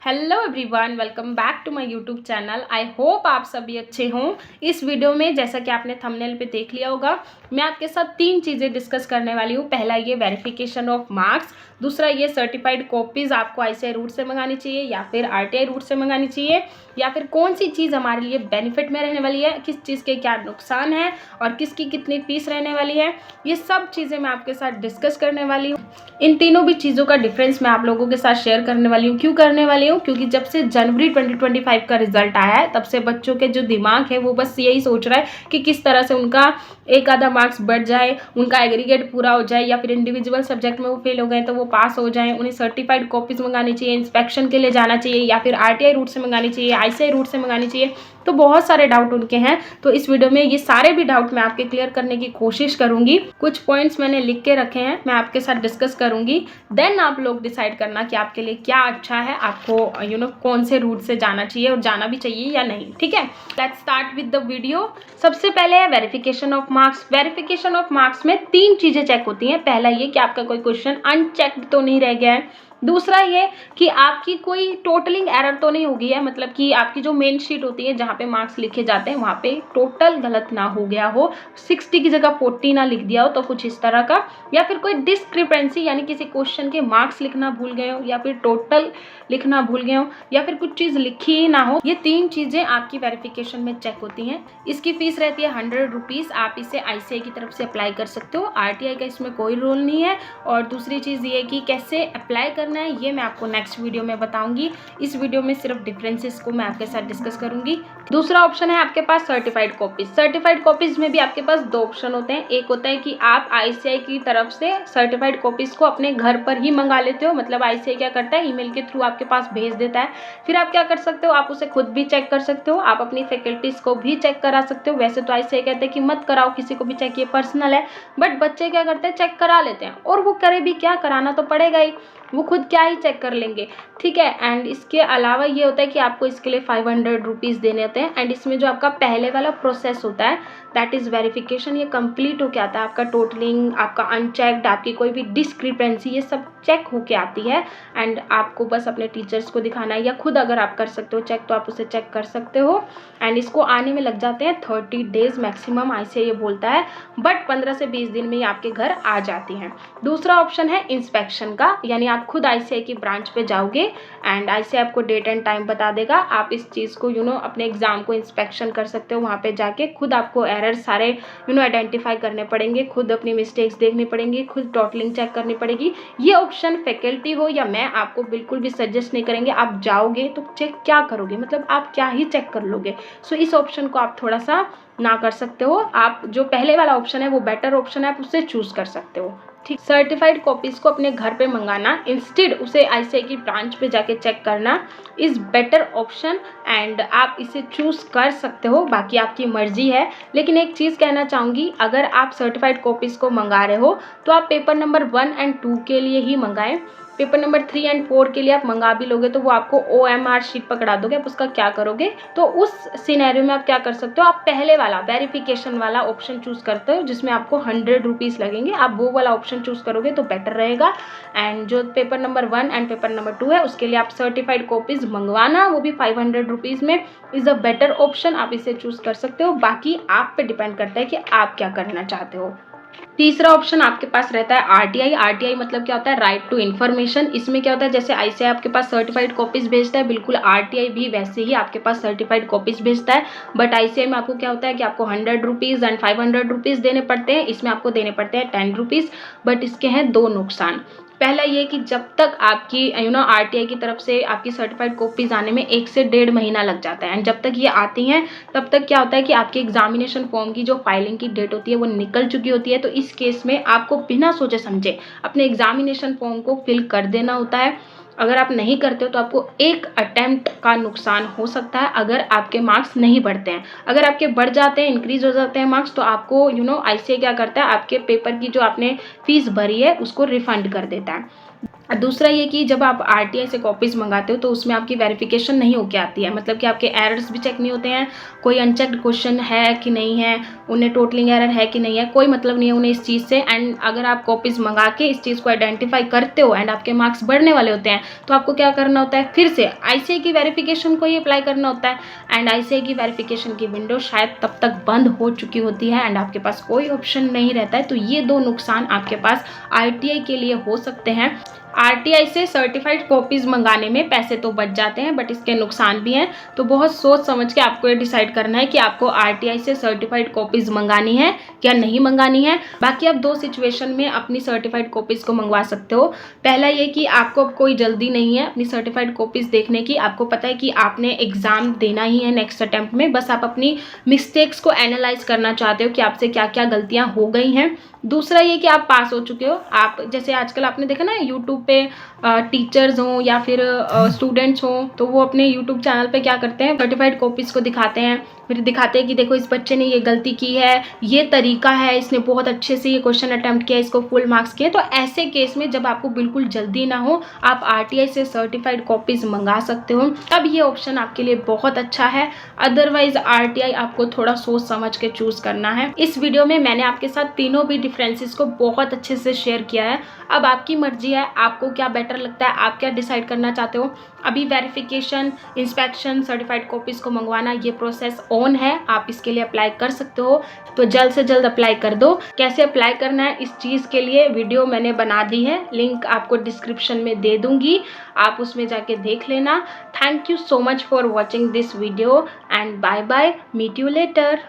Hello everyone, welcome back to my YouTube channel. I hope आप सभी अच्छे हों। इस वीडियो में जैसा कि आपने थंबनेल पे देख लिया होगा, मैं आपके साथ 3 चीज़ें डिस्कस करने वाली हूँ। पहला ये वेरिफिकेशन ऑफ मार्क्स, दूसरा ये सर्टिफाइड कॉपीज़ आपको आईसीआई रूट से मंगानी चाहिए या फिर आरटीआई रूट से मंगानी चाहिए, या फिर कौन सी चीज़ हमारे लिए बेनिफिट में रहने वाली है, किस चीज़ के क्या नुकसान है और किसकी कितनी फीस रहने वाली है। ये सब चीज़ें मैं आपके साथ डिस्कस करने वाली हूँ। इन तीनों भी चीज़ों का डिफरेंस मैं आप लोगों के साथ शेयर करने वाली हूँ। क्यों करने वाली हूँ? क्योंकि जब से जनवरी 2025 का रिजल्ट आया है, तब से बच्चों के जो दिमाग है वो बस यही सोच रहा है कि किस तरह से उनका एक आधा मार्क्स बढ़ जाए, उनका एग्रीगेट पूरा हो जाए, या फिर इंडिविजुअल सब्जेक्ट में वो फेल हो गए तो वो पास हो जाए। उन्हें सर्टिफाइड कॉपीज मंगानी चाहिए, इंस्पेक्शन के लिए जाना चाहिए, या फिर आरटीआई रूट से मंगानी चाहिए, आईसीआई रूट से मंगानी चाहिए। तो बहुत सारे डाउट उनके हैं। तो इस वीडियो में ये सारे भी डाउट मैं आपके क्लियर करने की कोशिश करूंगी। कुछ पॉइंट्स मैंने लिख के रखे हैं, मैं आपके साथ डिस्कस करूंगी। देन आप लोग डिसाइड करना कि आपके लिए क्या अच्छा है, आपको कौन से रूट से जाना चाहिए और जाना भी चाहिए या नहीं। ठीक है, let's start with the video. सबसे पहले है verification of marks. Verification of marks में 3 चीजें चेक होती हैं। पहला ये कि आपका कोई क्वेश्चन अनचेक्ड तो नहीं रह गया है। दूसरा ये कि आपकी कोई टोटलिंग एरर तो नहीं हो गई है, मतलब कि आपकी जो मेन शीट होती है जहाँ पे मार्क्स लिखे जाते हैं वहाँ पे टोटल गलत ना हो गया हो, 60 की जगह 40 ना लिख दिया हो, तो कुछ इस तरह का। या फिर कोई डिस्क्रिपेंसी, यानी किसी क्वेश्चन के मार्क्स लिखना भूल गए हो, या फिर टोटल लिखना भूल गए हो, या फिर कुछ चीज़ लिखी ही ना हो। ये 3 चीज़ें आपकी वेरिफिकेशन में चेक होती हैं। इसकी फीस रहती है 100 रुपीज़। आप इसे आईसीआई की तरफ से अप्लाई कर सकते हो, आरटीआई का इसमें कोई रोल नहीं है। और दूसरी चीज़ ये कि कैसे अप्लाई करना है ये मैं आपको नेक्स्ट वीडियो में बताऊंगी। इस वीडियो में सिर्फ डिफरेंसेस को मैं आपके साथ डिस्कस करूंगी। दूसरा ऑप्शन है आपके पास सर्टिफाइड कॉपीज। सर्टिफाइड कॉपीज में भी आपके पास 2 ऑप्शन होते हैं। एक होता है कि आप आईसीआई की तरफ से सर्टिफाइड कॉपीज को अपने घर पर ही मंगा लेते हो, मतलब आईसीआई क्या करता है, ईमेल के थ्रू आपके पास भेज देता है। फिर आप क्या कर सकते हो, आप उसे खुद भी चेक कर सकते हो, आप अपनी फैकल्टीज को भी चेक करा सकते हो। वैसे तो आईसीआई कहते हैं कि मत कराओ किसी को भी चेक, ये पर्सनल है, बट बच्चे क्या करते हैं, चेक करा लेते हैं। और वो करे भी क्या, कराना तो पड़ेगा ही, वो खुद क्या ही चेक कर लेंगे। ठीक है, एंड इसके अलावा ये होता है कि आपको इसके लिए 500 रुपीज़ देने होते हैं। एंड इसमें जो आपका पहले वाला प्रोसेस होता है, दैट इज़ वेरिफिकेशन, ये कंप्लीट होके आता है। आपका टोटलिंग, आपका अनचेक्ड, आपकी कोई भी डिस्क्रिपेंसी, ये सब चेक होके आती है। एंड आपको बस अपने टीचर्स को दिखाना है, या खुद अगर आप कर सकते हो चेक तो आप उसे चेक कर सकते हो। एंड इसको आने में लग जाते हैं 30 डेज मैक्सिमम, ऐसे ये बोलता है, बट 15 से 20 दिन में ही आपके घर आ जाती हैं। दूसरा ऑप्शन है इंस्पेक्शन का, यानी आप खुद आईसीआई की ब्रांच पे जाओगे एंड आईसीआई आपको डेट एंड टाइम बता देगा। आप इस चीज़ को अपने एग्जाम को इंस्पेक्शन कर सकते हो। वहाँ पे जाके खुद आपको एरर सारे आइडेंटिफाई करने पड़ेंगे, खुद अपनी मिस्टेक्स देखनी पड़ेंगी, खुद टोटलिंग चेक करनी पड़ेगी। ये ऑप्शन फैकल्टी हो या मैं आपको बिल्कुल भी सजेस्ट नहीं करेंगे। आप जाओगे तो चेक क्या करोगे, मतलब आप क्या ही चेक कर लोगे। सो इस ऑप्शन को आप थोड़ा सा ना कर सकते हो। आप जो पहले वाला ऑप्शन है वो बेटर ऑप्शन है, आप उससे चूज कर सकते हो। ठीक, सर्टिफाइड कॉपीज को अपने घर पे मंगाना इंस्टेड उसे आईसीआई की ब्रांच पे जाके चेक करना इज बेटर ऑप्शन, एंड आप इसे चूज कर सकते हो, बाकी आपकी मर्जी है। लेकिन एक चीज़ कहना चाहूँगी, अगर आप सर्टिफाइड कॉपीज को मंगा रहे हो तो आप पेपर नंबर 1 और 2 के लिए ही मंगाएं। पेपर नंबर 3 और 4 के लिए आप मंगा भी लोगे तो वो आपको OMR शीट पकड़ा दोगे, आप उसका क्या करोगे। तो उस सिनेरियो में आप क्या कर सकते हो, आप पहले वाला वेरिफिकेशन वाला ऑप्शन चूज करते हो जिसमें आपको 100 रुपीज़ लगेंगे, आप वो वाला ऑप्शन चूज करोगे तो बेटर रहेगा। एंड जो paper number 1 and paper number 2 है उसके लिए आप सर्टिफाइड कॉपीज मंगवाना, वो भी 500 रुपीज़ में, इज़ अ बेटर ऑप्शन। आप इसे चूज कर सकते हो, बाकी आप पे डिपेंड करता है कि आप क्या करना चाहते हो। तीसरा ऑप्शन आपके पास रहता है आरटीआई। आरटीआई मतलब क्या होता है, राइट टू इन्फॉर्मेशन। इसमें क्या होता है, जैसे आईसीआई आपके पास सर्टिफाइड कॉपीज भेजता है, बिल्कुल आरटीआई भी वैसे ही आपके पास सर्टिफाइड कॉपीज भेजता है। बट आईसीआई में आपको क्या होता है कि आपको 100 रुपीज़ एंड 500 रुपीज़ देने पड़ते हैं, इसमें आपको देने पड़ते हैं 10 रुपीज़। बट इसके हैं 2 नुकसान। पहला ये कि जब तक आपकी आरटीआई की तरफ से आपकी सर्टिफाइड कॉपीज आने में 1 से 1.5 महीना लग जाता है। एंड जब तक ये आती हैं तब तक क्या होता है कि आपके एग्जामिनेशन फॉर्म की जो फाइलिंग की डेट होती है वो निकल चुकी होती है। तो इस केस में आपको बिना सोचे समझे अपने एग्जामिनेशन फॉर्म को फिल कर देना होता है। अगर आप नहीं करते हो तो आपको एक अटेम्प्ट का नुकसान हो सकता है अगर आपके मार्क्स नहीं बढ़ते हैं। अगर आपके बढ़ जाते हैं, इंक्रीज हो जाते हैं मार्क्स, तो आपको आईसीआई क्या करता है, आपके पेपर की जो आपने फीस भरी है उसको रिफंड कर देता है। दूसरा ये कि जब आप आरटीआई से कॉपीज़ मंगाते हो तो उसमें आपकी वेरिफिकेशन नहीं होके आती है, मतलब कि आपके एरर्स भी चेक नहीं होते हैं, कोई अनचेक्ड क्वेश्चन है कि नहीं है, उन्हें टोटलिंग एरर है कि नहीं है, कोई मतलब नहीं है उन्हें इस चीज़ से। एंड अगर आप कॉपीज़ मंगा के इस चीज़ को आइडेंटिफाई करते हो एंड आपके मार्क्स बढ़ने वाले होते हैं तो आपको क्या करना होता है, फिर से आईसीएआई की वेरिफिकेशन को ही अप्लाई करना होता है। एंड आईसीएआई की वेरिफिकेशन की विंडो शायद तब तक बंद हो चुकी होती है एंड आपके पास कोई ऑप्शन नहीं रहता है। तो ये 2 नुकसान आपके पास आरटीआई के लिए हो सकते हैं। आरटीआई से सर्टिफाइड कॉपीज़ मंगाने में पैसे तो बच जाते हैं बट इसके नुकसान भी हैं, तो बहुत सोच समझ के आपको ये डिसाइड करना है कि आपको आरटीआई से सर्टिफाइड कॉपीज़ मंगानी है या नहीं मंगानी है। बाकी आप 2 सिचुएशन में अपनी सर्टिफाइड कॉपीज़ को मंगवा सकते हो। पहला ये कि आपको अब कोई जल्दी नहीं है अपनी सर्टिफाइड कॉपीज़ देखने की, आपको पता है कि आपने एग्ज़ाम देना ही है नेक्स्ट अटेम्प्ट में, बस आप अपनी मिस्टेक्स को एनालाइज करना चाहते हो कि आपसे क्या क्या गलतियाँ हो गई हैं। दूसरा ये कि आप पास हो चुके हो, आप जैसे आजकल आपने देखा ना यूट्यूब पे टीचर्स हों या फिर स्टूडेंट्स हों तो वो अपने यूट्यूब चैनल पे क्या करते हैं, सर्टिफाइड कॉपीज़ को दिखाते हैं, फिर दिखाते हैं कि देखो इस बच्चे ने ये गलती की है, ये तरीका है, इसने बहुत अच्छे से ये क्वेश्चन अटैम्प्ट किया, इसको फुल मार्क्स किए। तो ऐसे केस में जब आपको बिल्कुल जल्दी ना हो आप आरटीआई से सर्टिफाइड कॉपीज़ मंगा सकते हो, तब ये ऑप्शन आपके लिए बहुत अच्छा है। अदरवाइज आरटीआई आपको थोड़ा सोच समझ के चूज़ करना है। इस वीडियो में मैंने आपके साथ तीनों भी डिफरेंसेस को बहुत अच्छे से शेयर किया है। अब आपकी मर्जी है, आपको क्या बेटर लगता है, आप क्या डिसाइड करना चाहते हो। अभी वेरिफिकेशन, इंस्पेक्शन, सर्टिफाइड कॉपीज़ को मंगवाना ये प्रोसेस ऑन है, आप इसके लिए अप्लाई कर सकते हो, तो जल्द से जल्द अप्लाई कर दो। कैसे अप्लाई करना है इस चीज़ के लिए वीडियो मैंने बना दी है, लिंक आपको डिस्क्रिप्शन में दे दूंगी, आप उसमें जाके देख लेना। Thank you so much for watching this video and bye bye, meet you letter.